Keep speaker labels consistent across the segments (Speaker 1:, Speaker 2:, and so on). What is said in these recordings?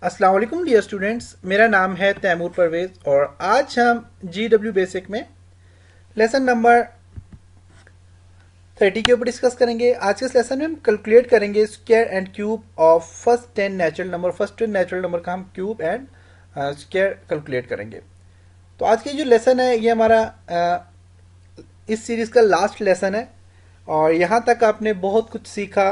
Speaker 1: अस्सलाम वालेकुम dear students, मेरा नाम है तैमूर परवेज़ और आज हम GW बेसिक में लेसन नंबर 30 के ऊपर डिस्कस करेंगे। आज के इस लेसन में हम कैलकुलेट करेंगे square and cube of first 10 natural number. First 10 natural number का हम क्यूब एंड स्क्वायर कैलकुलेट करेंगे। तो आज की जो लेसन है ये हमारा इस सीरीज़ का लास्ट लेसन है और यहाँ तक आपने बहुत कुछ सीखा।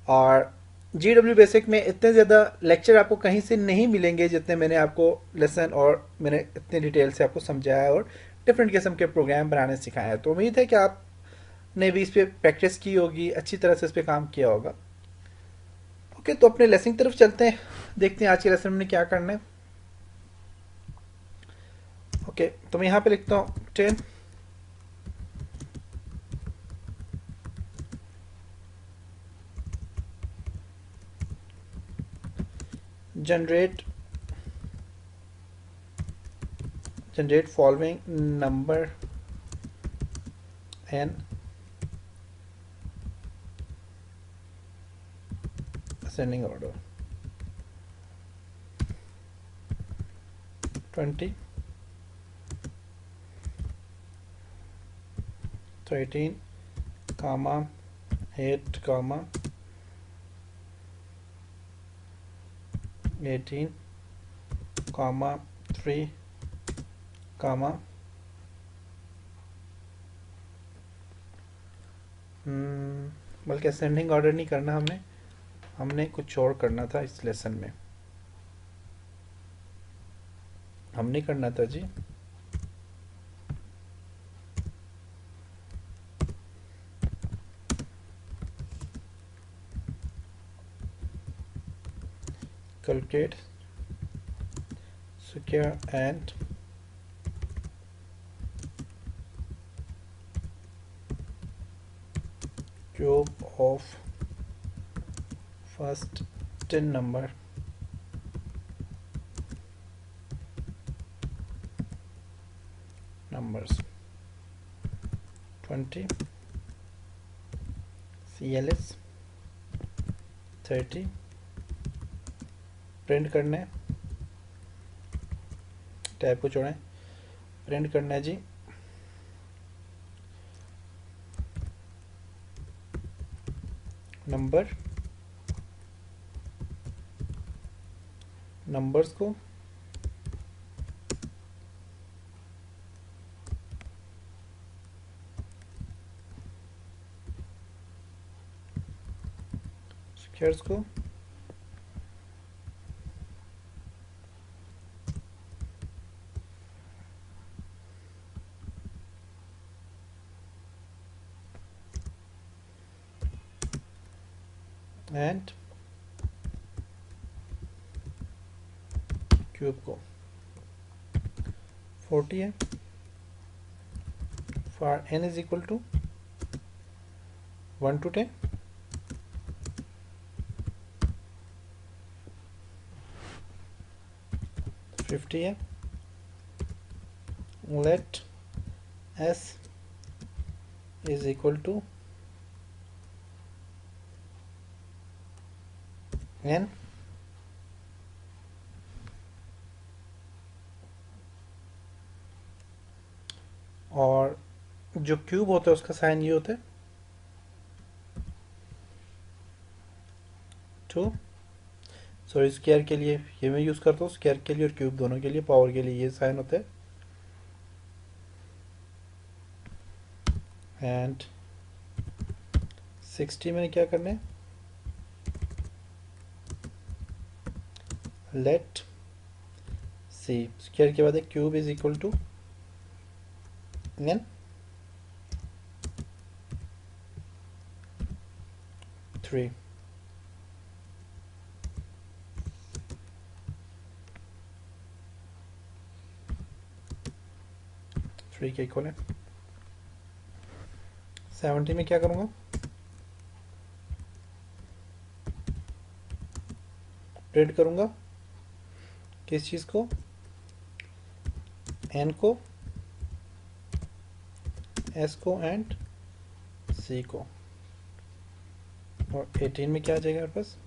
Speaker 1: और GW बेसिक में इतने ज़्यादा लेक्चर आपको कहीं से नहीं मिलेंगे जितने मैंने आपको लेसन और मैंने इतने डिटेल से आपको समझाया और डिफरेंट किस्म के प्रोग्राम बनाने सिखाया है। तो उम्मीद है कि आपने भी इस पर प्रैक्टिस की होगी, अच्छी तरह से इस पर काम किया होगा। ओके, तो अपने लेसन की तरफ चलते हैं, देखते हैं आज के लेसन में क्या करना है। ओके, तो मैं यहाँ पे लिखता हूँ 10 generate following number n ascending order 20 13 comma 8 comma 18 comma 3 comma बल्कि असेंडिंग ऑर्डर नहीं करना, हमने कुछ और करना था इस लेसन में। हम नहीं करना था जी, calculate square and cube of first 10 number numbers 20 CLS 30 print करना है, टैब को छोड़ें, प्रिंट करना है जी। नंबर्स को स्क्वायर्स को एंड क्यूब को 40 है। For n is equal to 1 to 10 50 है। Let s is equal to n और जो क्यूब होता है उसका साइन ये होता है 2। सॉरी, स्क्वायर के लिए ये मैं यूज़ करता हूँ, स्क्वायर के लिए और क्यूब दोनों के लिए, पावर के लिए ये साइन होता है। एंड 60 में क्या करना है, लेट सी स्क्वायर के बाद cube is equal to n 3। Three के इक्वल है। 70 में क्या करूँगा, प्रिंट करूँगा किस चीज़ को, n को, s को एंड c को। और 18 में क्या आ जाएगा मेरे पास,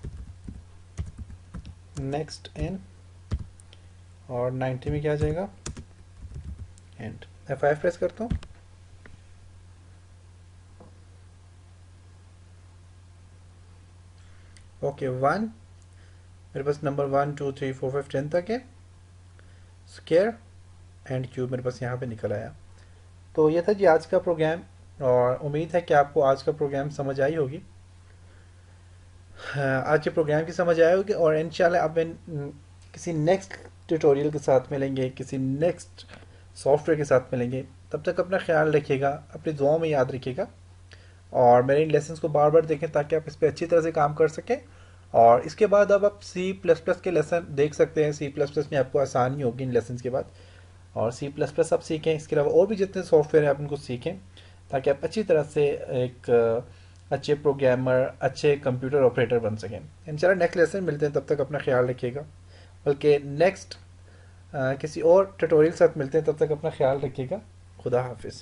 Speaker 1: नेक्स्ट इन, और 90 में क्या आ जाएगा, एंड। F5 प्रेस करता हूँ। ओके 1, मेरे पास नंबर 1 2 3 4 5 10 तक है। स्क्वायर एंड क्यूब मेरे पास यहाँ पे निकल आया। तो ये था जी आज का प्रोग्राम, और उम्मीद है कि आपको आज का प्रोग्राम समझ आई होगी। हाँ, आज के प्रोग्राम की समझ आई होगी, और इंशाल्लाह अब किसी नेक्स्ट ट्यूटोरियल के साथ मिलेंगे, किसी नेक्स्ट सॉफ्टवेयर के साथ मिलेंगे। तब तक अपना ख्याल रखिएगा, अपनी दुआओं में याद रखिएगा, और मेरे इन लेसन्स को बार बार देखें ताकि आप इस पर अच्छी तरह से काम कर सकें। और इसके बाद अब आप C++ के लेसन देख सकते हैं। C++ में आपको आसानी होगी इन लेसन के बाद, और C++ आप सीखें। इसके अलावा और भी जितने सॉफ्टवेयर हैं आप उनको सीखें, ताकि आप अच्छी तरह से एक अच्छे प्रोग्रामर, अच्छे कंप्यूटर ऑपरेटर बन सकें। इंशाल्लाह नेक्स्ट लेसन मिलते हैं, तब तक अपना ख्याल रखिएगा। बल्कि नेक्स्ट किसी और ट्यूटोरियल के साथ मिलते हैं, तब तक अपना ख्याल रखिएगा। खुदा हाफिज़।